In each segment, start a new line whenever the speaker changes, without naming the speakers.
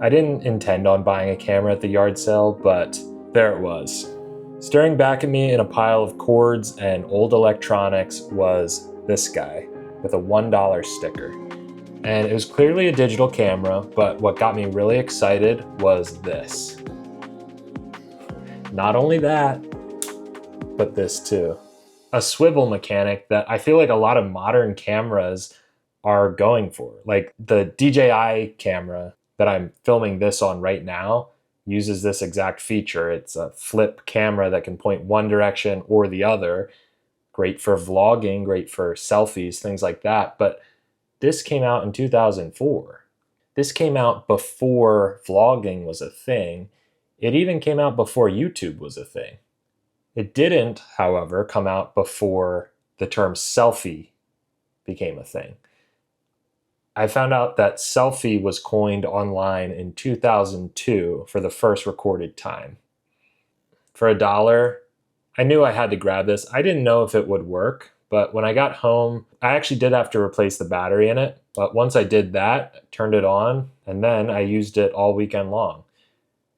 I didn't intend on buying a camera at the yard sale, but there it was. Staring back at me in a pile of cords and old electronics was this guy with a $1 sticker. And it was clearly a digital camera, but what got me really excited was this. Not only that, but this too. A swivel mechanic that I feel like a lot of modern cameras are going for. Like the DJI camera that I'm filming this on right now uses this exact feature. It's a flip camera that can point one direction or the other. Great for vlogging, great for selfies, things like that. But this came out in 2004. This came out before vlogging was a thing. It even came out before YouTube was a thing. It didn't, however, come out before the term selfie became a thing. I found out that selfie was coined online in 2002 for the first recorded time. For $1, I knew I had to grab this. I didn't know if it would work, but when I got home, I actually did have to replace the battery in it. But once I did that, I turned it on, and then I used it all weekend long.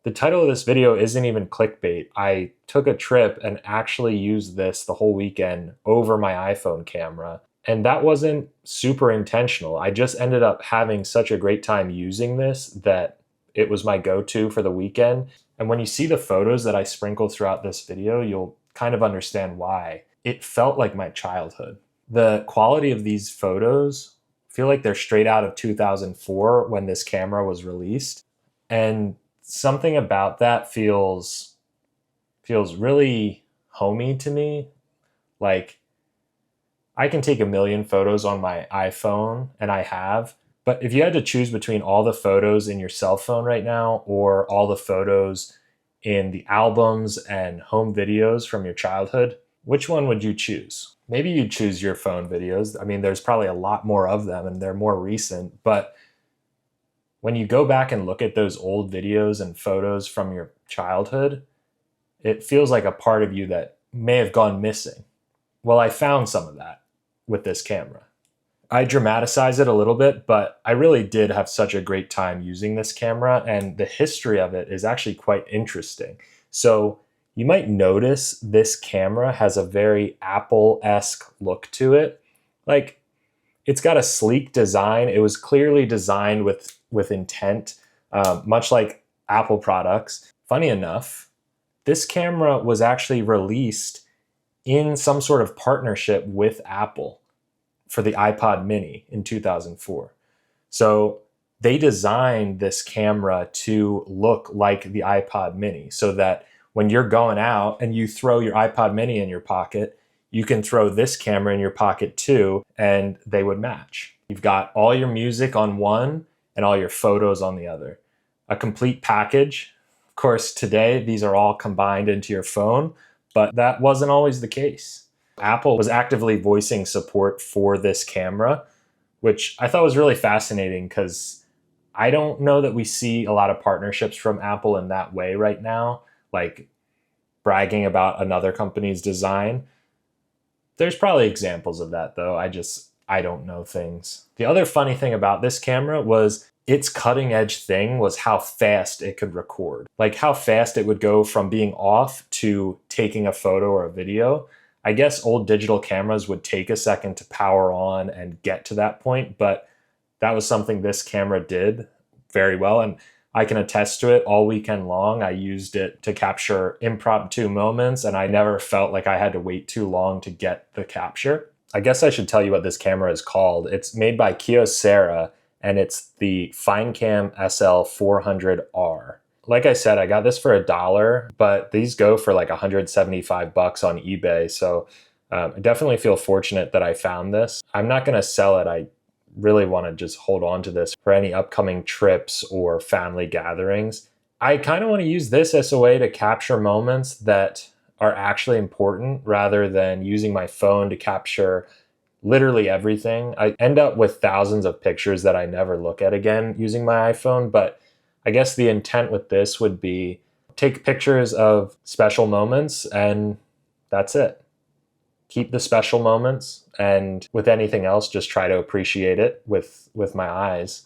The title of this video isn't even clickbait. I took a trip and actually used this the whole weekend over my iPhone camera. And that wasn't super intentional. I just ended up having such a great time using this that it was my go-to for the weekend. And when you see the photos that I sprinkle throughout this video, you'll kind of understand why. It felt like my childhood. The quality of these photos feel like they're straight out of 2004 when this camera was released. And something about that feels really homey to me. Like, I can take a million photos on my iPhone, and I have, but if you had to choose between all the photos in your cell phone right now or all the photos in the albums and home videos from your childhood, which one would you choose? Maybe you'd choose your phone videos. I mean, there's probably a lot more of them and they're more recent, but when you go back and look at those old videos and photos from your childhood, it feels like a part of you that may have gone missing. Well, I found some of that with this camera. I dramatize it a little bit, but I really did have such a great time using this camera, and the history of it is actually quite interesting. So you might notice this camera has a very Apple-esque look to it. Like, it's got a sleek design. It was clearly designed with intent, much like Apple products. Funny enough, this camera was actually released in some sort of partnership with Apple for the iPod mini in 2004. So they designed this camera to look like the iPod mini so that when you're going out and you throw your iPod mini in your pocket, you can throw this camera in your pocket too, and they would match. You've got all your music on one and all your photos on the other. A complete package. Of course, today, these are all combined into your phone, but that wasn't always the case. Apple was actively voicing support for this camera, which I thought was really fascinating because I don't know that we see a lot of partnerships from Apple in that way right now, like bragging about another company's design. There's probably examples of that though. I don't know things. The other funny thing about this camera was its cutting edge thing was how fast it could record. Like how fast it would go from being off to taking a photo or a video. I guess old digital cameras would take a second to power on and get to that point, but that was something this camera did very well. And I can attest to it all weekend long. I used it to capture impromptu moments, and I never felt like I had to wait too long to get the capture. I guess I should tell you what this camera is called. It's made by Kyocera, and it's the Finecam SL400R. Like I said, I got this for $1, but these go for like $175 on eBay. So I definitely feel fortunate that I found this. I'm not gonna sell it. I really wanna just hold on to this for any upcoming trips or family gatherings. I kind of wanna use this as a way to capture moments that are actually important rather than using my phone to capture literally everything. I end up with thousands of pictures that I never look at again using my iPhone, but I guess the intent with this would be take pictures of special moments and that's it. Keep the special moments, and with anything else, just try to appreciate it with my eyes.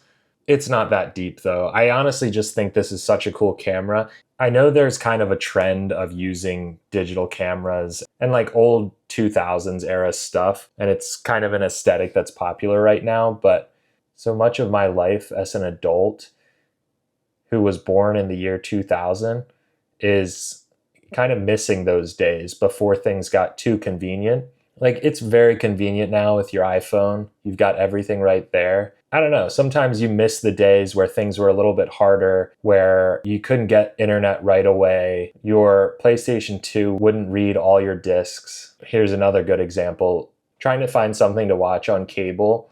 It's not that deep though. I honestly just think this is such a cool camera. I know there's kind of a trend of using digital cameras and like old 2000s era stuff, and it's kind of an aesthetic that's popular right now, but so much of my life as an adult who was born in the year 2000 is kind of missing those days before things got too convenient. Like, it's very convenient now with your iPhone. You've got everything right there. I don't know. Sometimes you miss the days where things were a little bit harder, where you couldn't get internet right away. Your PlayStation 2 wouldn't read all your discs. Here's another good example. Trying to find something to watch on cable.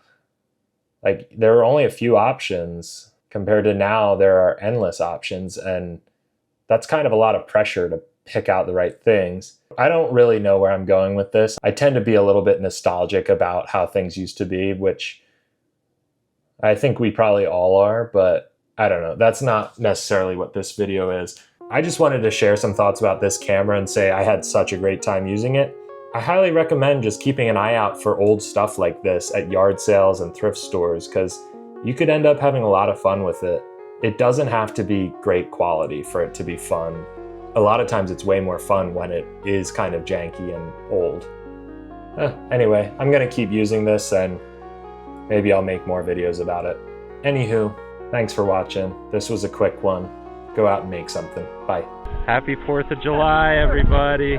Like, there were only a few options compared to now there are endless options, and that's kind of a lot of pressure to pick out the right things. I don't really know where I'm going with this. I tend to be a little bit nostalgic about how things used to be, which I think we probably all are, but I don't know. That's not necessarily what this video is. I just wanted to share some thoughts about this camera and say I had such a great time using it. I highly recommend just keeping an eye out for old stuff like this at yard sales and thrift stores, because you could end up having a lot of fun with it. It doesn't have to be great quality for it to be fun. A lot of times it's way more fun when it is kind of janky and old. Anyway, I'm gonna keep using this and maybe I'll make more videos about it. Anywho, thanks for watching. This was a quick one. Go out and make something. Bye.
Happy 4th of July, everybody.